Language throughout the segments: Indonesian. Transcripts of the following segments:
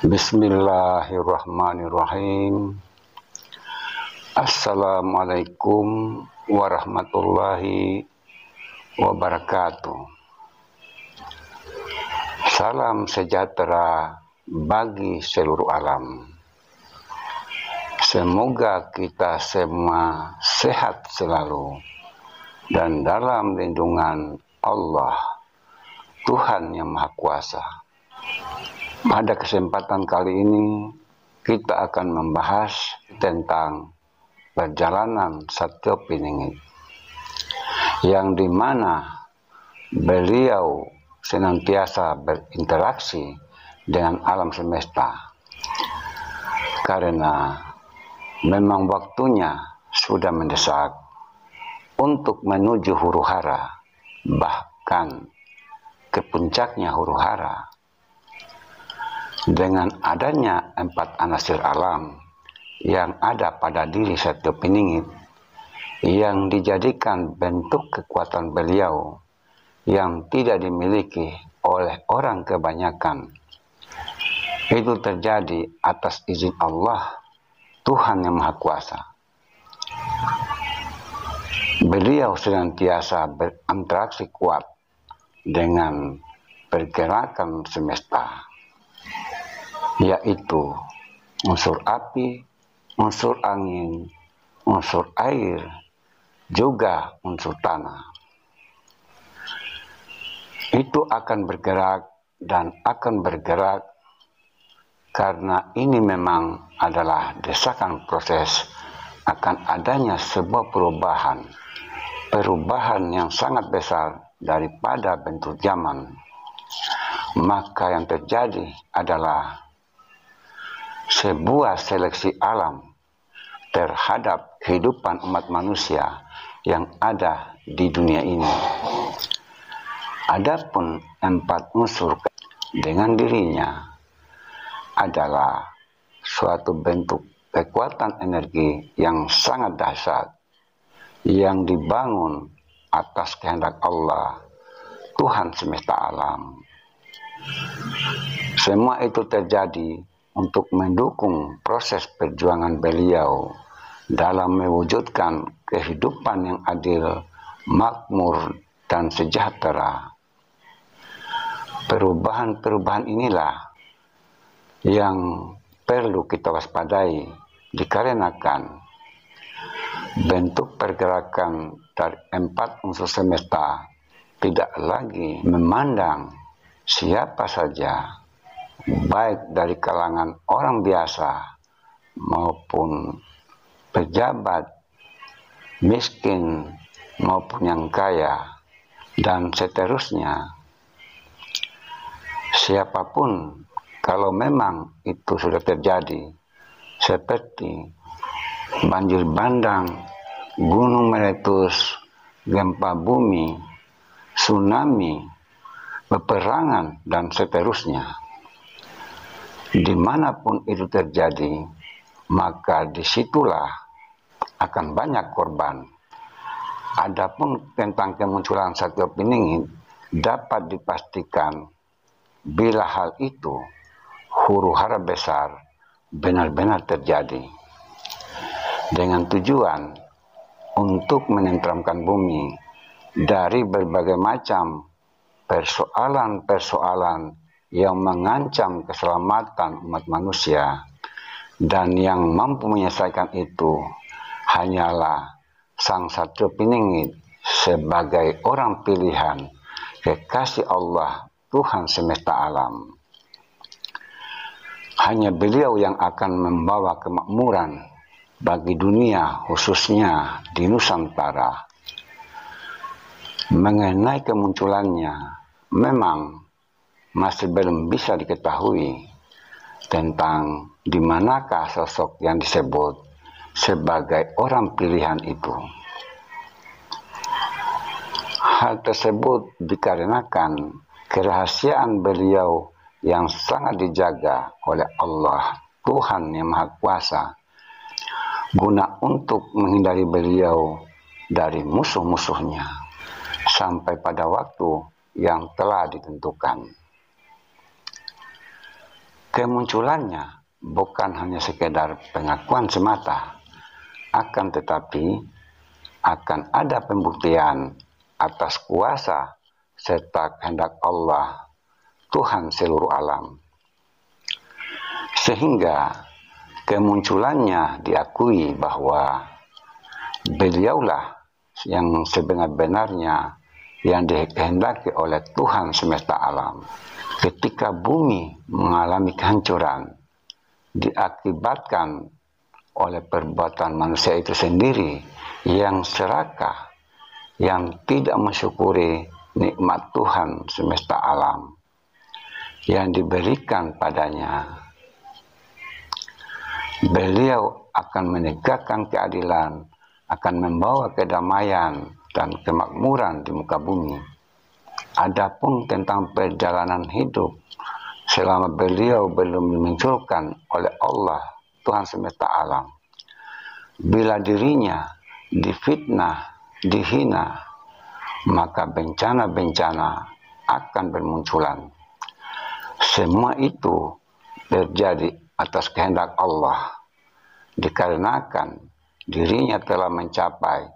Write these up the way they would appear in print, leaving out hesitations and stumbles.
Bismillahirrahmanirrahim. Assalamualaikum warahmatullahi wabarakatuh. Salam sejahtera bagi seluruh alam. Semoga kita semua sehat selalu dan dalam lindungan Allah, Tuhan yang Maha Kuasa. Pada kesempatan kali ini kita akan membahas tentang perjalanan Satyopininggit, yang dimana beliau senantiasa berinteraksi dengan alam semesta, karena memang waktunya sudah mendesak untuk menuju huru hara, bahkan ke puncaknya huru hara. Dengan adanya 4 anasir alam yang ada pada diri Satyopininggit, yang dijadikan bentuk kekuatan beliau yang tidak dimiliki oleh orang kebanyakan, itu terjadi atas izin Allah, Tuhan yang Maha Kuasa. Beliau senantiasa berinteraksi kuat dengan pergerakan semesta, yaitu unsur api, unsur angin, unsur air, juga unsur tanah. Itu akan bergerak dan akan bergerak karena ini memang adalah desakan proses akan adanya sebuah perubahan yang sangat besar daripada bentuk zaman. Maka yang terjadi adalah sebuah seleksi alam terhadap kehidupan umat manusia yang ada di dunia ini. Adapun 4 unsur dengan dirinya adalah suatu bentuk kekuatan energi yang sangat dahsyat, yang dibangun atas kehendak Allah, Tuhan semesta alam. Semua itu terjadi untuk mendukung proses perjuangan beliau dalam mewujudkan kehidupan yang adil, makmur, dan sejahtera. Perubahan-perubahan inilah yang perlu kita waspadai, dikarenakan bentuk pergerakan dari 4 unsur semesta tidak lagi memandang siapa saja, baik dari kalangan orang biasa maupun pejabat, miskin maupun yang kaya, dan seterusnya. Siapapun, kalau memang itu sudah terjadi, seperti banjir bandang, gunung meletus, gempa bumi, tsunami, peperangan, dan seterusnya, dimanapun itu terjadi, maka disitulah akan banyak korban. Adapun tentang kemunculan Satyopininggit, dapat dipastikan bila hal itu huru hara besar benar-benar terjadi, dengan tujuan untuk menenteramkan bumi dari berbagai macam persoalan-persoalan yang mengancam keselamatan umat manusia, dan yang mampu menyelesaikan itu hanyalah Sang Satyopininggit sebagai orang pilihan kekasih Allah, Tuhan semesta alam. Hanya beliau yang akan membawa kemakmuran bagi dunia, khususnya di Nusantara. Mengenai kemunculannya, memang masih belum bisa diketahui tentang di manakah sosok yang disebut sebagai orang pilihan itu. Hal tersebut dikarenakan kerahasiaan beliau yang sangat dijaga oleh Allah, Tuhan yang Maha Kuasa, guna untuk menghindari beliau dari musuh-musuhnya sampai pada waktu yang telah ditentukan. Kemunculannya bukan hanya sekedar pengakuan semata, akan tetapi akan ada pembuktian atas kuasa serta kehendak Allah, Tuhan seluruh alam. Sehingga kemunculannya diakui bahwa beliaulah yang sebenar-benarnya yang dikehendaki oleh Tuhan semesta alam. Ketika bumi mengalami kehancuran diakibatkan oleh perbuatan manusia itu sendiri yang serakah, yang tidak mensyukuri nikmat Tuhan semesta alam yang diberikan padanya, beliau akan menegakkan keadilan, akan membawa kedamaian dan kemakmuran di muka bumi. Adapun tentang perjalanan hidup selama beliau belum dimunculkan oleh Allah, Tuhan semesta alam, bila dirinya difitnah, dihina, maka bencana-bencana akan bermunculan. Semua itu terjadi atas kehendak Allah, dikarenakan dirinya telah mencapai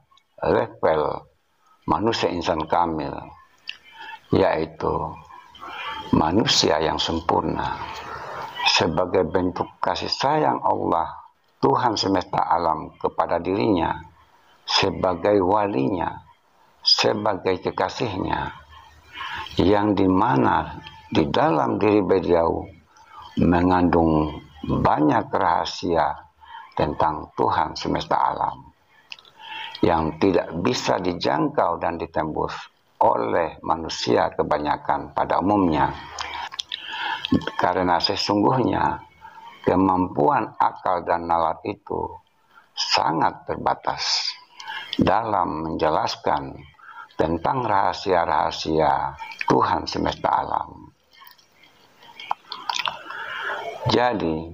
level manusia insan kamil, yaitu manusia yang sempurna. Sebagai bentuk kasih sayang Allah, Tuhan semesta alam kepada dirinya, sebagai walinya, sebagai kekasihnya, yang dimana di dalam diri beliau mengandung banyak rahasia tentang Tuhan semesta alam yang tidak bisa dijangkau dan ditembus oleh manusia kebanyakan pada umumnya, karena sesungguhnya kemampuan akal dan nalar itu sangat terbatas dalam menjelaskan tentang rahasia-rahasia Tuhan semesta alam. Jadi,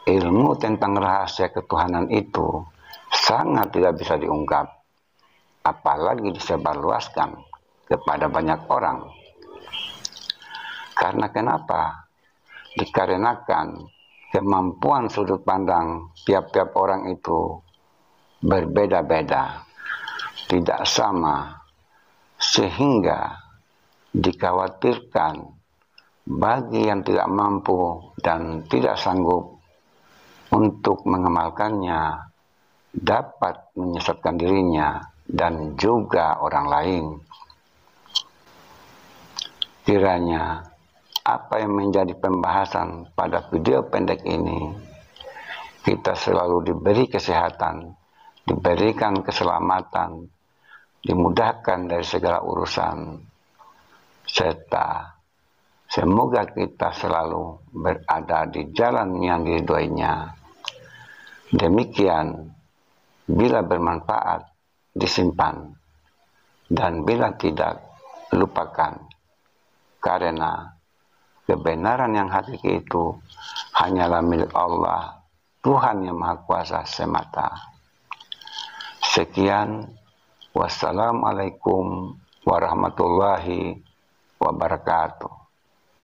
ilmu tentang rahasia ketuhanan itu sangat tidak bisa diungkap, apalagi disebarluaskan kepada banyak orang. Karena kenapa? Dikarenakan kemampuan sudut pandang tiap-tiap orang itu berbeda-beda, tidak sama, sehingga dikhawatirkan bagi yang tidak mampu dan tidak sanggup untuk mengamalkannya dapat menyesatkan dirinya dan juga orang lain. Kiranya apa yang menjadi pembahasan pada video pendek ini, kita selalu diberi kesehatan, diberikan keselamatan, dimudahkan dari segala urusan, serta semoga kita selalu berada di jalan yang diridhoinya. Demikian, bila bermanfaat, disimpan, dan bila tidak, lupakan. Karena kebenaran yang hakiki itu hanyalah milik Allah, Tuhan yang Maha Kuasa semata. Sekian, wassalamualaikum warahmatullahi wabarakatuh.